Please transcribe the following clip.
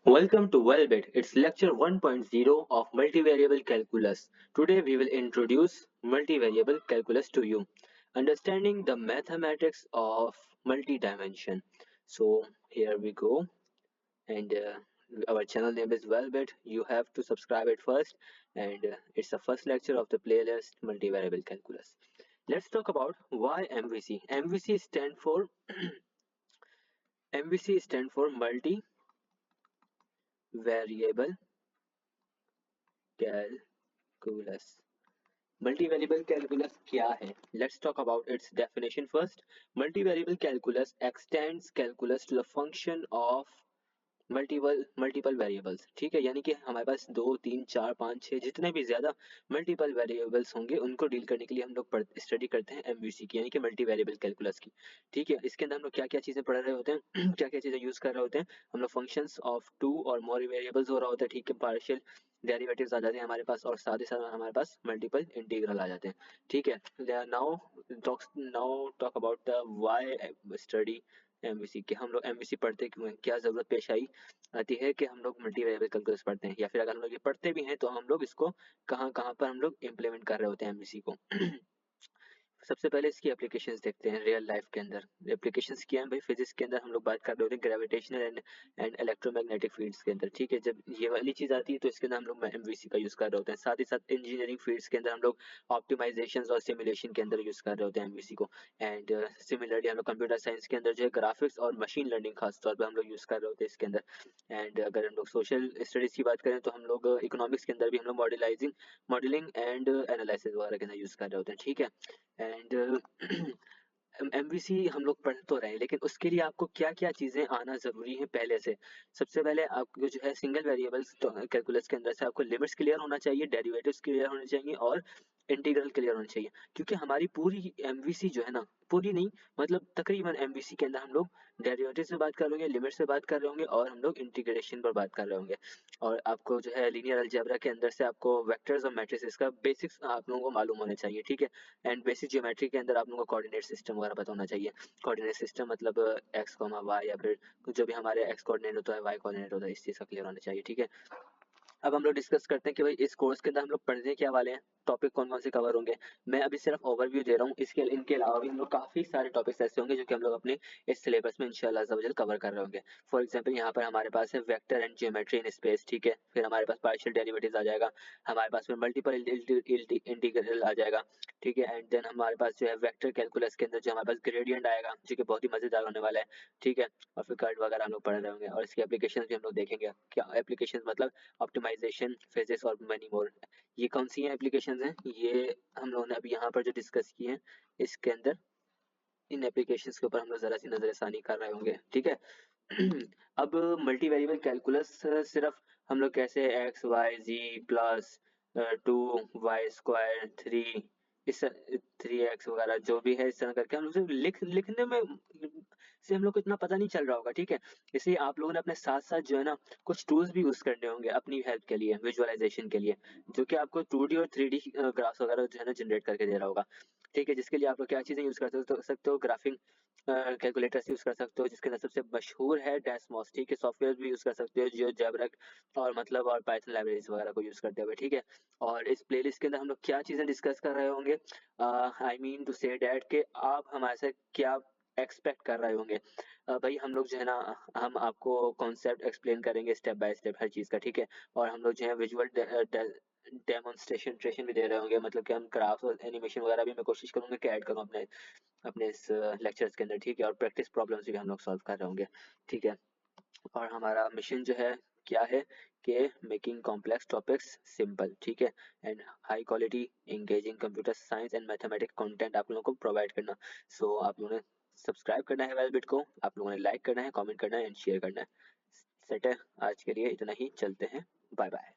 Welcome to Wellbit. It's lecture 1.0 of multivariable calculus. Today we will introduce multivariable calculus to you, understanding the mathematics of multidimension. So here we go, and our channel name is Wellbit. You have to subscribe it first, and it's the first lecture of the playlist multivariable calculus. Let's talk about why MVC. MVC stand for MVC stand for multivariable calculus. Multivariable calculus क्या है? Let's talk about its definition first. Multivariable calculus extends calculus to the function of multiple variables. ठीक है, यानी कि हमारे पास 2, 3, 4, 5, 6 जितने भी ज्यादा मल्टीपल वेरिएबल्स होंगे उनको डील करने के लिए हम लोग स्टडी करते हैं एमवीसी की, यानी कि मल्टी वेरिएबल कैलकुलस की। ठीक है, इसके अंदर हम लोग क्या क्या चीजें पढ़ रहे होते हैं क्या क्या चीजें यूज कर रहे होते हैं। हम लोग फंक्शंस ऑफ 2 और मोर वेरिएबल्स हो रहा होता है। ठीक है, पार्शियल डेरिवेटिव्स आ जाते हैं हमारे पास, और साथ ही साथ हमारे पास मल्टीपल इंटीग्रल आ जाते हैं। ठीक है, now talk about the why study MVC के। हम लोग एमवीसी पढ़ते क्यों हैं, क्या जरूरत पेश आई आती है कि हम लोग मल्टी वेरिएबल कैलकुलस पढ़ते हैं, या फिर अगर हम लोग ये पढ़ते भी हैं तो हम लोग इसको कहाँ कहाँ पर हम लोग इम्प्लीमेंट कर रहे होते हैं एमवीसी को। सबसे पहले इसकी एप्लीकेशंस देखते हैं रियल लाइफ के अंदर। एप्लीकेशंस क्या है भाई, फिजिक्स के अंदर हम लोग बात कर रहे होते हैं ग्रेविटेशनल एंड इलेक्ट्रोमैग्नेटिक फील्ड्स के अंदर। ठीक है, जब ये वाली चीज आती है तो इसके अंदर हम लोग एमवीसी का यूज कर रहे होते हैं। साथ ही साथ इंजीनियरिंग फील्ड्स के अंदर हम लोग ऑप्टिमाइजेशन और सिमुलेशन के अंदर यूज कर रहे होते हैं एमवीसी को। एंड सिमिलरली हम लोग कंप्यूटर साइंस के अंदर जो है ग्राफिक्स और मशीन लर्निंग खासतौर पर हम लोग यूज कर रहे होते हैं इसके अंदर। एंड अगर हम लोग सोशल स्टडीज की बात करें तो हम लोग इकोनॉमिक्स के अंदर भी हम लोग मॉडलिंग एंड एनालिसिस वगैरह के अंदर यूज कर रहे होते हैं। ठीक है, एंड एमवीसी हम लोग पढ़ तो रहे हैं, लेकिन उसके लिए आपको क्या क्या चीजें आना जरूरी है पहले से। सबसे पहले आपको जो है सिंगल वेरिएबल्स कैलकुलस के अंदर से आपको लिमिट्स क्लियर होना चाहिए, डेरिवेटिव्स क्लियर होने चाहिए, और इंटीग्रल क्लियर होना चाहिए। क्योंकि हमारी पूरी एमवीसी जो है ना, पूरी नहीं मतलब तकरीबन एमवीसी के अंदर हम लोग डेरिवेटिव से बात कर रहे होंगे, लिमिट से बात कर रहे होंगे, और हम लोग इंटीग्रेशन पर बात कर रहे होंगे। और आपको जो है लीनियर अलजेब्रा के अंदर से आपको वेक्टर्स और मैट्रिसेस का बेसिक्स आप लोगों को मालूम होने चाहिए। ठीक है, एंड बेसिक ज्योमेट्री के अंदर आप लोगों को कोऑर्डिनेट सिस्टम वगैरह पता होना चाहिए। कोऑर्डिनेट सिस्टम मतलब एक्स कॉमा वाई, या फिर जो भी हमारे एक्स कोऑर्डिनेट होता है, वाई कोऑर्डिनेट होता है, इस चीज का क्लियर होना चाहिए। ठीक है, अब हम लोग डिस्कस करते हैं कि भाई इस कोर्स के अंदर हम लोग पढ़ने क्या वाले हैं, टॉपिक कौन कौन से कवर होंगे। मैं अभी सिर्फ ओवरव्यू दे रहा हूँ, इनके अलावा भी हम लोग काफी सारे टॉपिक्स ऐसे होंगे जो कि हम लोग अपने इस सिलेबस में इंशाल्लाह अज़्ज़ा वजल कवर कर रहे होंगे। फॉर एग्जांपल यहाँ पर हमारे पास है vector and geometry in space. ठीक है, फिर हमारे पास पार्शियल डेरिवेटिव्स आ जाएगा, हमारे पास फिर मल्टीपल इंटीग्रल आ जाएगा। ठीक है, एंड देन हमारे पास जो है वेक्टर कैलकुलस के अंदर जो हमारे पास ग्रेडियंट आएगा, जो कि बहुत ही मजेदार होने वाला है। ठीक है, और फिर कर्व वगैरह हम लोग पढ़ रहे होंगे, और इसकी एप्लीकेशन भी हम लोग देखेंगे। क्या एप्लीकेशन मतलब ऑप्टिमाइजेशन, फिजिक्स और मनी मोर। ये कौन सी हैं एप्लीकेशंस हैं, ये हम लोगों ने अभी यहाँ पर जो डिस्कस किए हैं इसके अंदर, इन एप्लीकेशंस के ऊपर हम लोग जरा सी नजरसानी कर रहे होंगे। ठीक है, अब मल्टी वेरिएबल कैलकुलस सिर्फ हम लोग कैसे एक्स वाई जी प्लस 2 y² 3 इस 3x वगैरह जो भी है इस तरह करके हम लोग सिर्फ लिखने में से हम लोग को इतना पता नहीं चल रहा होगा। ठीक है, इसलिए आप लोगों ने अपने साथ साथ जो है ना कुछ टूल्स भी यूज करने होंगे अपनी हेल्प के लिए, विजुअलाइजेशन के लिए, जो कि आपको 2D और 3D ग्राफ्स वगैरह जो है ना जनरेट करके दे रहा होगा। ठीक है, जिसके लिए आप लोग क्या चीजें यूज कर सकते हो, ग्राफिंग कैलकुलेटर्स यूज कर सकते हो, जिसके अंदर सबसे मशहूर है डेस्मॉस। ठीक है, सॉफ्टवेयर भी यूज कर सकते हो जियोजेब्रा और मतलब और पाइथन लाइब्रेरीज वगैरह को यूज करते हुए। ठीक है, और इस प्लेलिस्ट के अंदर हम लोग क्या चीजें डिस्कस कर रहे होंगे, I mean to say that कि आप हमारे से क्या एक्सपेक्ट कर रहे होंगे। भाई हम लोग जो है ना, हम आपको कॉन्सेप्ट एक्सप्लेन करेंगे स्टेप बाय स्टेप हर चीज़ का। ठीक है, और हम लोग जो है विजुअल डेमोन्स्ट्रेशन भी दे रहे होंगे, मतलब कि हम ग्राफ्स और एनिमेशन वगैरह भी मैं कोशिश करूंगा कि ऐड करूँ अपने अपने इस लेक्चर्स के अंदर। ठीक है, और प्रैक्टिस प्रॉब्लम्स भी हम लोग सॉल्व कर रहे होंगे। ठीक है, और हमारा मिशन जो है क्या है कि मेकिंग कॉम्प्लेक्स टॉपिक्स सिंपल। ठीक है, and high quality engaging computer science and mathematics content आप लोगों को प्रोवाइड करना। सो आप लोगों ने सब्सक्राइब करना है वेलबिट को, आप लोगों ने लाइक करना है, कमेंट करना है एंड शेयर करना है। सेट है, आज के लिए इतना ही, चलते हैं, बाय बाय।